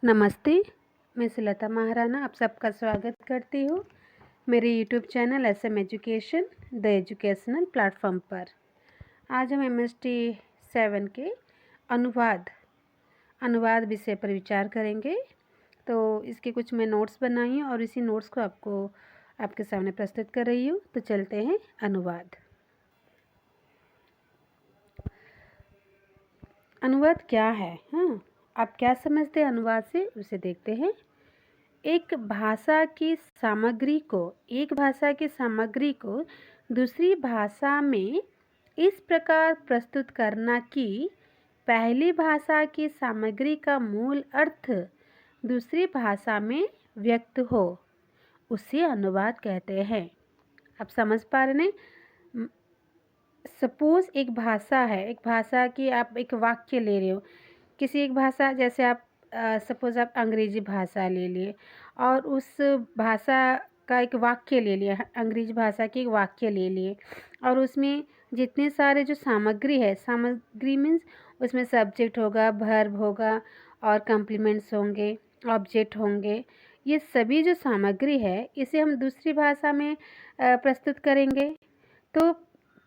नमस्ते, मैं सुलता महाराणा आप सबका स्वागत करती हूँ मेरे YouTube channel SM education the educational platform पर। आज हम MST 7 के अनुवाद विषय पर विचार करेंगे। तो इसके कुछ मैं नोट्स बनाई हैं और इसी नोट्स को आपके सामने प्रस्तुत कर रही हूँ। तो चलते हैं अनुवाद। अनुवाद क्या है? आप क्या समझते हैं अनुवाद से, उसे देखते हैं। एक भाषा की सामग्री को दूसरी भाषा में इस प्रकार प्रस्तुत करना कि पहली भाषा की सामग्री का मूल अर्थ दूसरी भाषा में व्यक्त हो, उसे अनुवाद कहते हैं। आप समझ पा रहे हैं? सपोज एक भाषा है, एक भाषा की आप एक वाक्य ले रहे हो, किसी एक भाषा, जैसे आप सपोज आप अंग्रेजी भाषा ले लिए और उस भाषा का एक वाक्य ले लिया, अंग्रेजी भाषा की एक वाक्य ले लिए और उसमें जितने सारे जो सामग्री मीन्स उसमें सब्जेक्ट होगा, वर्ब होगा और कॉम्प्लीमेंट्स होंगे, ऑब्जेक्ट होंगे। ये सभी जो सामग्री है इसे हम दूसरी भाषा में प्रस्तुत करेंगे। तो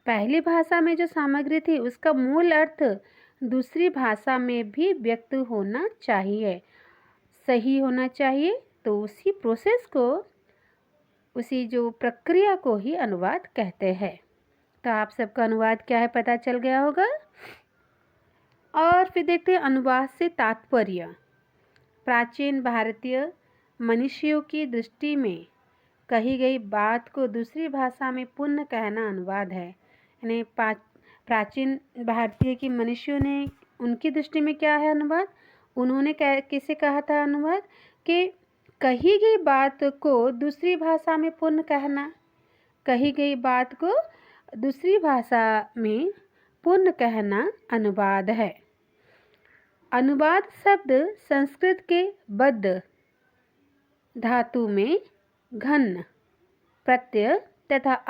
पहली भाषा में जो सामग्री थी उसका मूल अर्थ दूसरी भाषा में भी व्यक्त होना चाहिए, सही होना चाहिए। तो उसी प्रोसेस को, उसी जो प्रक्रिया को ही अनुवाद कहते हैं। तो आप सबका अनुवाद क्या है पता चल गया होगा। और फिर देखते हैं अनुवाद से तात्पर्य। प्राचीन भारतीय मनुष्यों की दृष्टि में कही गई बात को दूसरी भाषा में पुनः कहना अनुवाद है। यानी प्राचीन भारतीय की मनुष्यों ने, उनकी दृष्टि में क्या है अनुवाद? उन्होंने किसे कहा था अनुवाद? कि कही गई बात को दूसरी भाषा में पुनः कहना, कही गई बात को दूसरी भाषा में पुनः कहना अनुवाद है। अनुवाद शब्द संस्कृत के बद्ध धातु में घन प्रत्यय तथा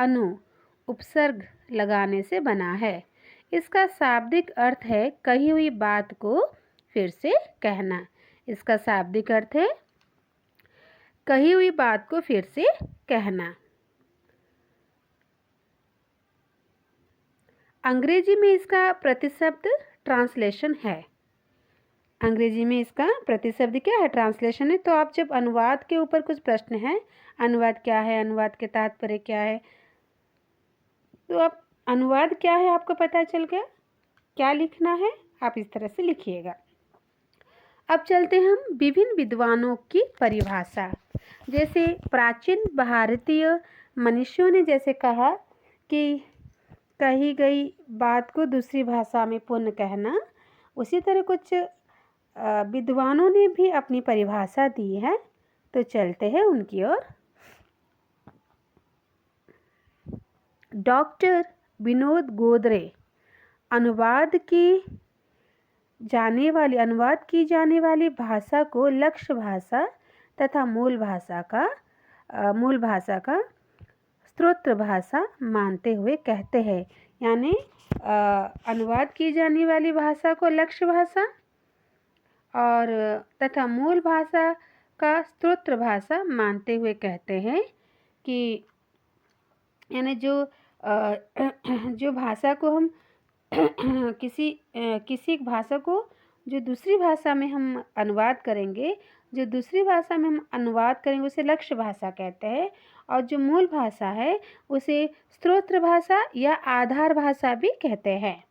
उपसर्ग लगाने से बना है। इसका शाब्दिक अर्थ है कही हुई बात को फिर से कहना। इसका शाब्दिक अर्थ है कही हुई बात को फिर से कहना। अंग्रेजी में इसका प्रतिशब्द ट्रांसलेशन है। अंग्रेजी में इसका प्रतिशब्द क्या है? ट्रांसलेशन है। तो आप जब अनुवाद के ऊपर कुछ प्रश्न है, अनुवाद क्या है, अनुवाद के तात्पर्य क्या है, तो आप अनुवाद क्या है आपको पता चल गया। क्या लिखना है आप इस तरह से लिखिएगा। अब चलते हैं हम विभिन्न विद्वानों की परिभाषा। जैसे प्राचीन भारतीय मनुष्यों ने जैसे कहा कि कही गई बात को दूसरी भाषा में पुनः कहना, उसी तरह कुछ विद्वानों ने भी अपनी परिभाषा दी है। तो चलते हैं उनकी ओर। डॉक्टर विनोद गोदरे अनुवाद की जाने वाली भाषा को लक्ष्य भाषा तथा मूल भाषा का स्रोत भाषा मानते हुए कहते हैं। यानी अनुवाद की जाने वाली भाषा को लक्ष्य भाषा और तथा मूल भाषा का स्रोत भाषा मानते हुए कहते हैं कि यानी जो भाषा को हम किसी भाषा को जो दूसरी भाषा में हम अनुवाद करेंगे, उसे लक्ष्य भाषा कहते हैं और जो मूल भाषा है उसे स्रोत भाषा या आधार भाषा भी कहते हैं।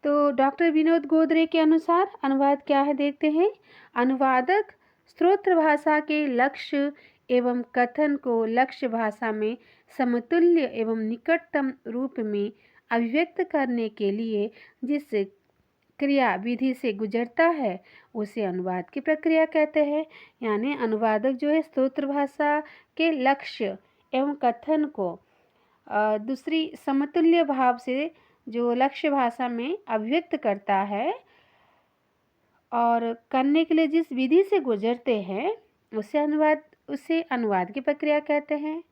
तो डॉक्टर विनोद गोदरे के अनुसार अनुवाद क्या है देखते हैं। अनुवादक स्रोत भाषा के लक्ष्य एवं कथन को लक्ष्य भाषा में समतुल्य एवं निकटतम रूप में अभिव्यक्त करने के लिए जिस क्रिया विधि से गुजरता है उसे अनुवाद की प्रक्रिया कहते हैं। यानी अनुवादक जो है स्रोत भाषा के लक्ष्य एवं कथन को दूसरी समतुल्य भाव से जो लक्ष्य भाषा में अभिव्यक्त करता है और करने के लिए जिस विधि से गुजरते हैं उसे अनुवाद की प्रक्रिया कहते हैं।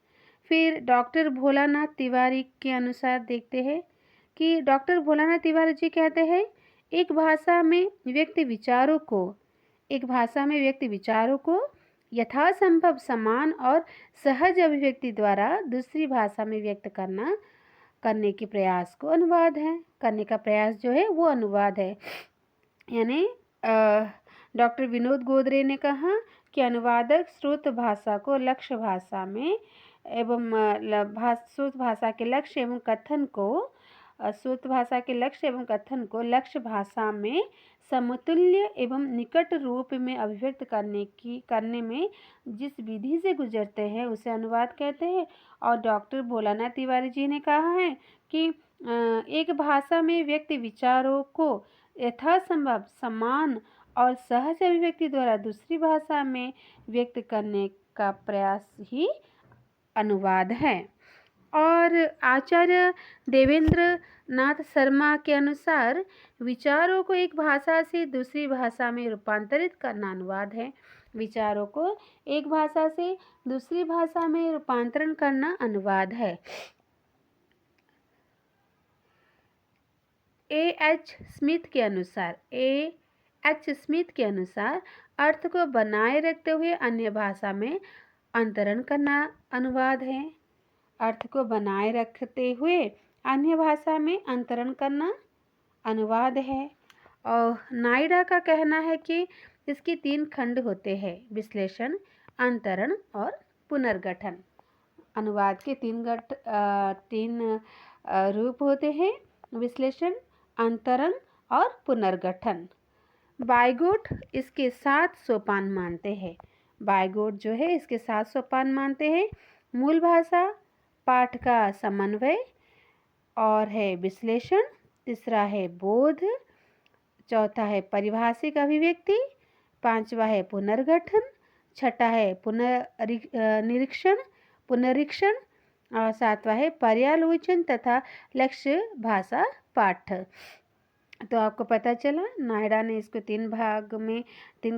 फिर डॉक्टर भोलानाथ तिवारी के अनुसार देखते हैं कि डॉक्टर भोलानाथ तिवारी जी कहते हैं एक भाषा में व्यक्त विचारों को एक भाषा में व्यक्त विचारों को यथासंभव समान और सहज अभिव्यक्ति द्वारा दूसरी भाषा में व्यक्त करने के प्रयास को अनुवाद है। करने का प्रयास जो है वो अनुवाद है। यानी डॉक्टर विनोद गोदरे ने कहा कि अनुवादक श्रुत भाषा को लक्ष्य भाषा में एवं श्रुत भाषा के लक्ष्य एवं कथन को श्रुत भाषा के लक्ष्य एवं कथन को लक्ष्य भाषा में समतुल्य एवं निकट रूप में अभिव्यक्त करने में जिस विधि से गुजरते हैं उसे अनुवाद कहते हैं। और डॉक्टर भोलानाथ तिवारी जी ने कहा है कि एक भाषा में व्यक्त विचारों को यथासंभव समान और सहज अभिव्यक्ति द्वारा दूसरी भाषा में व्यक्त करने का प्रयास ही अनुवाद है। और आचार्य देवेंद्र नाथ शर्मा के अनुसार विचारों को एक भाषा से दूसरी भाषा में रूपांतरित करना अनुवाद है। विचारों को एक भाषा से दूसरी भाषा में रूपांतरण करना अनुवाद है। A.H. स्मिथ के अनुसार अर्थ को बनाए रखते हुए अन्य भाषा में अंतरण करना अनुवाद है। अर्थ को बनाए रखते हुए अन्य भाषा में अंतरण करना अनुवाद है। और नायडा का कहना है कि इसके 3 खंड होते हैं, विश्लेषण, अंतरण और पुनर्गठन। अनुवाद के 3 रूप होते हैं, विश्लेषण, अंतरण और पुनर्गठन। बाइगोट इसके 7 सोपान मानते हैं। बाइगोट जो है इसके 7 सोपान मानते हैं। मूल भाषा पाठ का समन्वय, और है विश्लेषण, तीसरा है बोध, चौथा है परिभाषिक अभिव्यक्ति, 5वां है पुनर्गठन, छठा है पुनरीक्षण और 7वां है पर्यालोचन तथा लक्ष्य भाषा पाठ। तो आपको पता चला नायडा ने इसको 3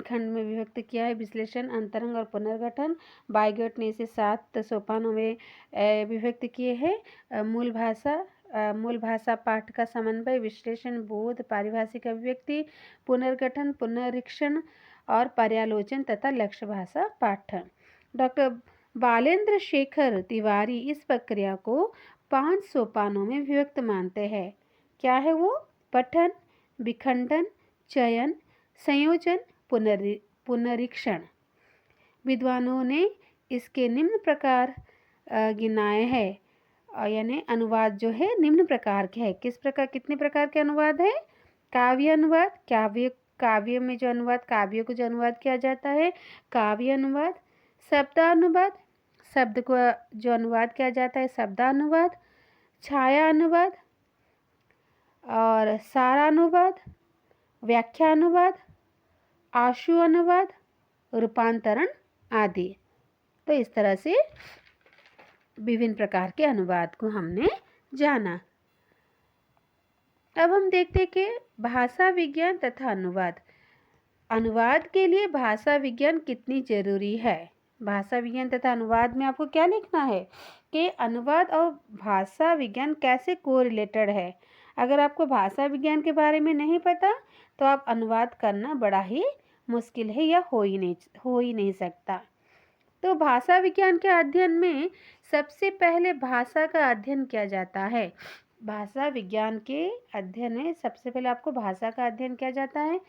खंड में विभक्त किया है, विश्लेषण, अंतरंग और पुनर्गठन। बाइगोट ने इसे 7 सोपानों में विभक्त किए हैं। मूल भाषा पाठ का समन्वय, विश्लेषण, बोध, पारिभाषिक अभिव्यक्ति, पुनर्गठन, पुनरीक्षण और पर्यालोचन तथा लक्ष्य भाषा पाठ। डॉक्टर बालेंद्र शेखर तिवारी इस प्रक्रिया को 5 सोपानों में विभक्त मानते हैं। क्या है वो? पठन, विखंडन, चयन, संयोजन, पुनरीक्षण। विद्वानों ने इसके निम्न प्रकार गिनाए हैं, यानी अनुवाद जो है निम्न प्रकार के है। कितने प्रकार के अनुवाद है? काव्य अनुवाद, काव्य में जो अनुवाद, काव्यों को जो अनुवाद किया जाता है, काव्य अनुवाद। शब्दानुवाद, शब्द को जो अनुवाद किया जाता है, शब्दानुवाद। छाया अनुवाद और सारानुवाद, व्याख्यानुवाद, आशु अनुवाद, रूपांतरण आदि। तो इस तरह से विभिन्न प्रकार के अनुवाद को हमने जाना। अब हम देखते कि भाषा विज्ञान तथा अनुवाद। अनुवाद के लिए भाषा विज्ञान कितनी जरूरी है? भाषा विज्ञान तथा अनुवाद में आपको क्या लिखना है कि अनुवाद और भाषा विज्ञान कैसे कोरिलेटेड है। अगर आपको भाषा विज्ञान के बारे में नहीं पता तो आप अनुवाद करना बड़ा ही मुश्किल है या हो ही नहीं सकता। तो भाषा विज्ञान के अध्ययन में सबसे पहले भाषा का अध्ययन किया जाता है। भाषा विज्ञान के अध्ययन में सबसे पहले आपको भाषा का अध्ययन किया जाता है।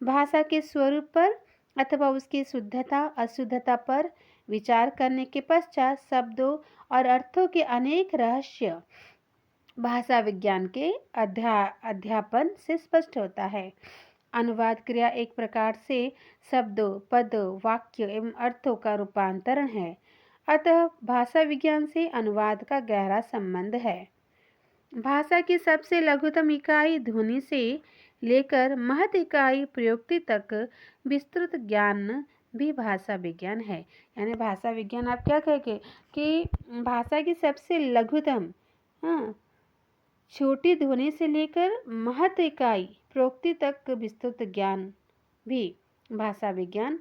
भाषा के स्वरूप पर अथवा उसकी शुद्धता अशुद्धता पर विचार करने के पश्चात शब्दों और अर्थों के अनेक रहस्य भाषा विज्ञान के अध्यापन से स्पष्ट होता है। अनुवाद क्रिया एक प्रकार से शब्दों, पदों, वाक्य एवं अर्थों का रूपांतरण है। अतः भाषा विज्ञान से अनुवाद का गहरा संबंध है। भाषा की सबसे लघुतम इकाई ध्वनि से लेकर महत इकाई प्रयुक्ति तक विस्तृत ज्ञान भी भाषा विज्ञान है। यानी भाषा विज्ञान आप क्या कहेंगे कि भाषा की सबसे लघुतम छोटी ध्वनि से लेकर महत इकाई प्रोक्ति तक विस्तृत ज्ञान भी भाषा विज्ञान,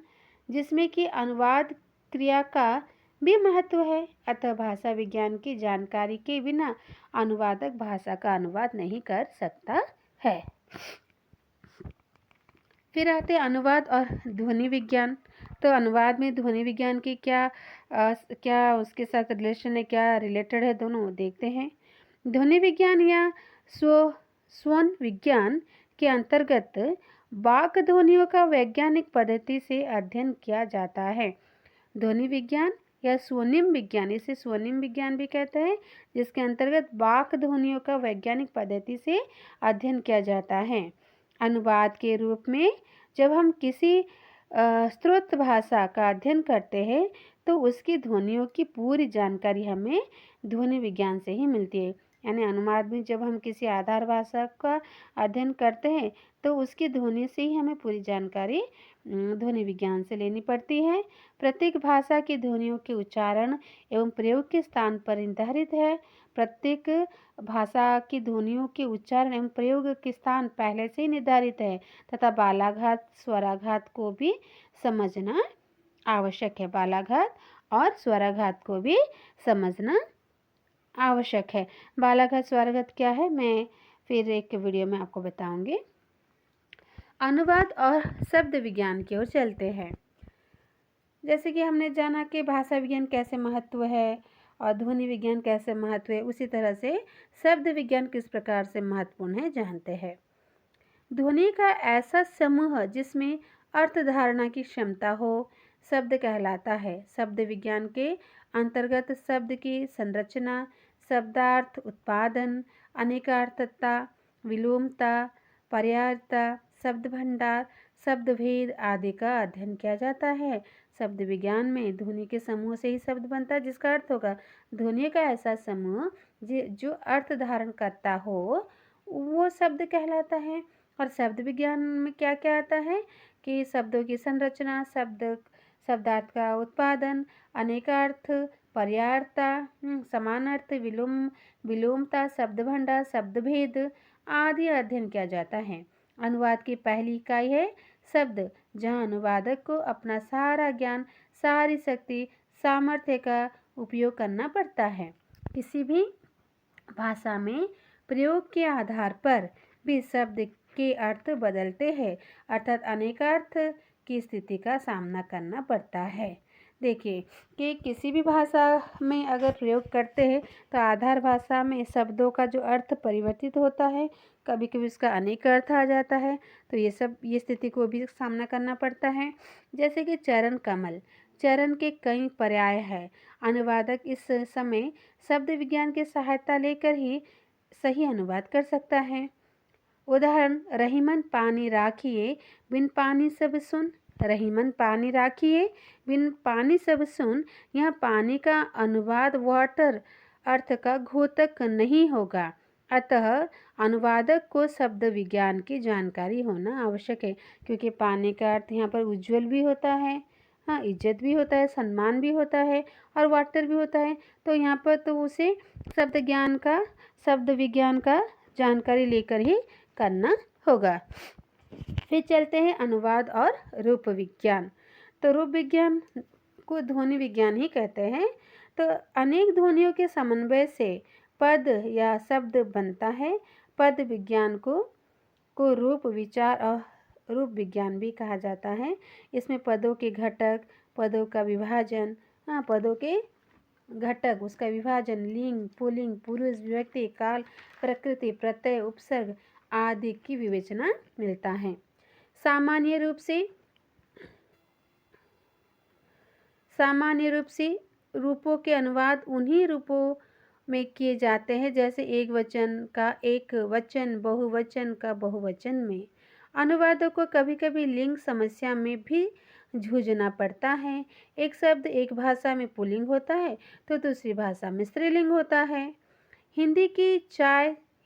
जिसमें कि अनुवाद क्रिया का भी महत्व है। अतः भाषा विज्ञान की जानकारी के बिना अनुवादक भाषा का अनुवाद नहीं कर सकता है। फिर आते हैं अनुवाद और ध्वनि विज्ञान। तो अनुवाद में ध्वनि विज्ञान की क्या उसके साथ रिलेशन है, क्या रिलेटेड है, दोनों देखते हैं। ध्वनि विज्ञान या स्वन विज्ञान के अंतर्गत वाक् ध्वनियों का वैज्ञानिक पद्धति से अध्ययन किया जाता है। ध्वनि विज्ञान या स्वर्णिम विज्ञान, इसे स्वर्णिम विज्ञान भी कहते हैं, जिसके अंतर्गत वाक् ध्वनियों का वैज्ञानिक पद्धति से अध्ययन किया जाता है। अनुवाद के रूप में जब हम किसी स्रोत भाषा का अध्ययन करते हैं तो उसकी ध्वनियों की पूरी जानकारी हमें ध्वनि विज्ञान से ही मिलती है। यानी अनुवाद में जब हम किसी आधार भाषा का अध्ययन करते हैं तो उसकी ध्वनि से ही हमें पूरी जानकारी ध्वनि विज्ञान से लेनी पड़ती है। प्रत्येक भाषा की ध्वनियों के उच्चारण एवं प्रयोग के स्थान पर निर्धारित है। प्रत्येक भाषा की ध्वनियों के उच्चारण एवं प्रयोग के स्थान पहले से ही निर्धारित है तथा बालाघात स्वराघात को भी समझना आवश्यक है। बालाघात और स्वराघात को भी समझना आवश्यक है। बालाघात स्वराघात क्या है, मैं फिर एक वीडियो में आपको बताऊंगी। अनुवाद और शब्द विज्ञान की ओर चलते हैं। जैसे कि हमने जाना कि भाषा विज्ञान कैसे महत्व है और ध्वनि विज्ञान कैसे महत्व है, उसी तरह से शब्द विज्ञान किस प्रकार से महत्वपूर्ण है जानते हैं। ध्वनि का ऐसा समूह जिसमें अर्थ धारणा की क्षमता हो शब्द कहलाता है। शब्द विज्ञान के अंतर्गत शब्द की संरचना, शब्दार्थ उत्पादन, अनेकार्थता, विलोमता, पर्यायता, शब्द भंडार, शब्द भेद आदि का अध्ययन किया जाता है। शब्द विज्ञान में ध्वनि के समूह से ही शब्द बनता है, जिसका अर्थ होगा ध्वनि का ऐसा समूह जो अर्थ धारण करता हो वो शब्द कहलाता है। और शब्द विज्ञान में क्या क्या आता है कि शब्दों की संरचना, शब्दार्थ का उत्पादन, अनेकार्थ, पर्यायता, समानार्थ, विलोमता, शब्द भंडार, शब्द भेद आदि अध्ययन किया जाता है। अनुवाद की पहली इकाई है शब्द, जहाँ अनुवादक को अपना सारा ज्ञान, सारी शक्ति, सामर्थ्य का उपयोग करना पड़ता है। किसी भी भाषा में प्रयोग के आधार पर भी शब्द के अर्थ बदलते हैं, अर्थात अनेकार्थ की स्थिति का सामना करना पड़ता है। देखिए कि किसी भी भाषा में अगर प्रयोग करते हैं तो आधार भाषा में शब्दों का जो अर्थ परिवर्तित होता है, कभी कभी उसका अनेक अर्थ आ जाता है, तो ये स्थिति को भी सामना करना पड़ता है। जैसे कि चरण कमल, चरण के कई पर्याय है। अनुवादक इस समय शब्द विज्ञान की सहायता लेकर ही सही अनुवाद कर सकता है। उदाहरण, रहीमन पानी राखिए बिन पानी सब सुन। रहीमन पानी राखिए बिन पानी सब सुन, यह पानी का अनुवाद वाटर अर्थ का घोतक नहीं होगा। अतः अनुवादक को शब्द विज्ञान की जानकारी होना आवश्यक है, क्योंकि पानी का अर्थ यहाँ पर उज्जवल भी होता है, हाँ इज्जत भी होता है, सम्मान भी होता है और वाटर भी होता है। तो यहाँ पर तो उसे शब्द विज्ञान का जानकारी लेकर ही करना होगा। फिर चलते हैं अनुवाद और रूप विज्ञान। तो रूप विज्ञान को ध्वनि विज्ञान ही कहते हैं। तो अनेक ध्वनियों के समन्वय से पद या शब्द बनता है। पद विज्ञान को रूप विचार और रूप विज्ञान भी कहा जाता है। इसमें पदों के घटक, पदों का विभाजन, पदों के घटक, उसका विभाजन, लिंग, पुल्लिंग, पुरुष, विभक्ति, काल, प्रकृति, प्रत्यय, उपसर्ग आदि की विवेचना मिलता है। सामान्य रूप से रूपों के अनुवाद उन्हीं रूपों में किए जाते हैं जैसे एक वचन का एक वचन, बहुवचन का बहुवचन में। अनुवादों को कभी कभी लिंग समस्या में भी जूझना पड़ता है। एक शब्द एक भाषा में पुल्लिंग होता है तो दूसरी भाषा में स्त्रीलिंग होता है।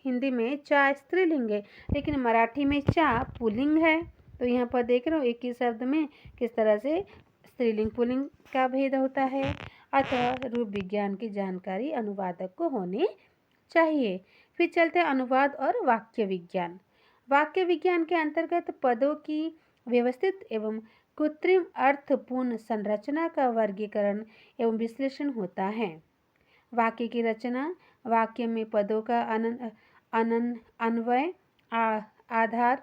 हिंदी में चाय स्त्रीलिंग है, लेकिन मराठी में चा पुल्लिंग है। तो यहाँ पर देख रहे हो एक ही शब्द में किस तरह से स्त्रीलिंग पुल्लिंग का भेद होता है। अतः रूप विज्ञान की जानकारी अनुवादक को होनी चाहिए। फिर चलते हैं अनुवाद और वाक्य विज्ञान। वाक्य विज्ञान के अंतर्गत पदों की व्यवस्थित एवं कृत्रिम अर्थपूर्ण संरचना का वर्गीकरण एवं विश्लेषण होता है। वाक्य की रचना, वाक्य में पदों का अन्वय, आधार,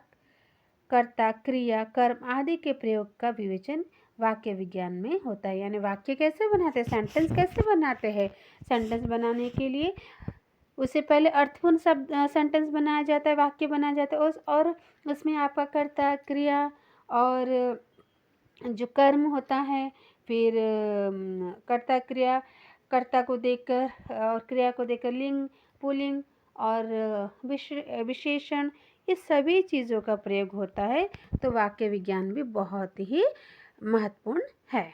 कर्ता, क्रिया, कर्म आदि के प्रयोग का विवेचन वाक्य विज्ञान में होता है। यानी वाक्य कैसे बनाते हैं, सेंटेंस कैसे बनाते हैं। सेंटेंस बनाने के लिए उससे पहले अर्थपूर्ण शब्द सेंटेंस बनाया जाता है, वाक्य बनाया जाता है और उसमें आपका कर्ता, क्रिया और जो कर्म होता है, फिर कर्ता क्रिया, कर्ता को देखकर और क्रिया को देखकर लिंग, पुल्लिंग और विशेषण, इस सभी चीज़ों का प्रयोग होता है। तो वाक्य विज्ञान भी बहुत ही महत्वपूर्ण है।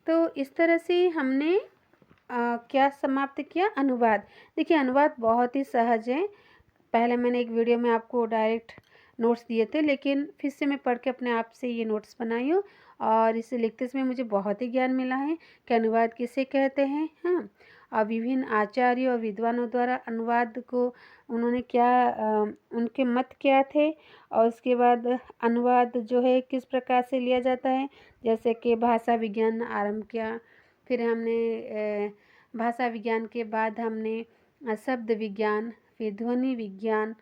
तो इस तरह से हमने क्या समाप्त किया, अनुवाद। देखिए अनुवाद बहुत ही सहज है। पहले मैंने एक वीडियो में आपको डायरेक्ट नोट्स दिए थे, लेकिन फिर से मैं पढ़ के अपने आप से ये नोट्स बनाई हूँ और इसे लिखते समय मुझे बहुत ही ज्ञान मिला है कि अनुवाद किसे कहते हैं। हाँ, और विभिन्न आचार्यों और विद्वानों द्वारा अनुवाद को उन्होंने क्या उनके मत क्या थे, और उसके बाद अनुवाद जो है किस प्रकार से लिया जाता है। जैसे कि भाषा विज्ञान आरंभ किया, फिर हमने भाषा विज्ञान के बाद हमने शब्द विज्ञान, फिर ध्वनि विज्ञान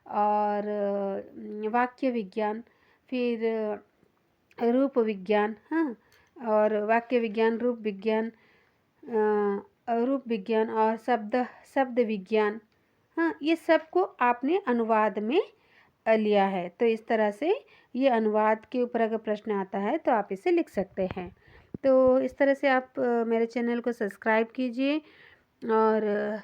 और वाक्य विज्ञान, फिर रूप विज्ञान, हाँ, और वाक्य विज्ञान, रूप विज्ञान, रूप विज्ञान और शब्द विज्ञान। हाँ, ये सब को आपने अनुवाद में लिया है। तो इस तरह से ये अनुवाद के ऊपर अगर प्रश्न आता है तो आप इसे लिख सकते हैं। तो इस तरह से आप मेरे चैनल को सब्सक्राइब कीजिए और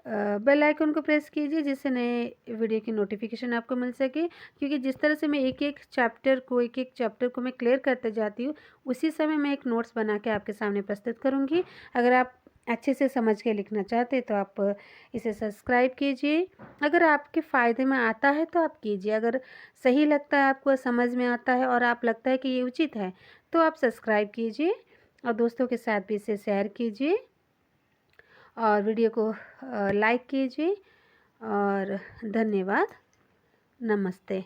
बेल आइकन को प्रेस कीजिए, जिससे नए वीडियो की नोटिफिकेशन आपको मिल सके। क्योंकि जिस तरह से मैं एक एक चैप्टर को मैं क्लियर करते जाती हूँ, उसी समय मैं एक नोट्स बना के आपके सामने प्रस्तुत करूँगी। अगर आप अच्छे से समझ के लिखना चाहते हैं तो आप इसे सब्सक्राइब कीजिए। अगर आपके फ़ायदे में आता है तो आप कीजिए, अगर सही लगता है, आपको समझ में आता है और आप लगता है कि ये उचित है, तो आप सब्सक्राइब कीजिए और दोस्तों के साथ भी इसे शेयर कीजिए और वीडियो को लाइक कीजिए। और धन्यवाद, नमस्ते।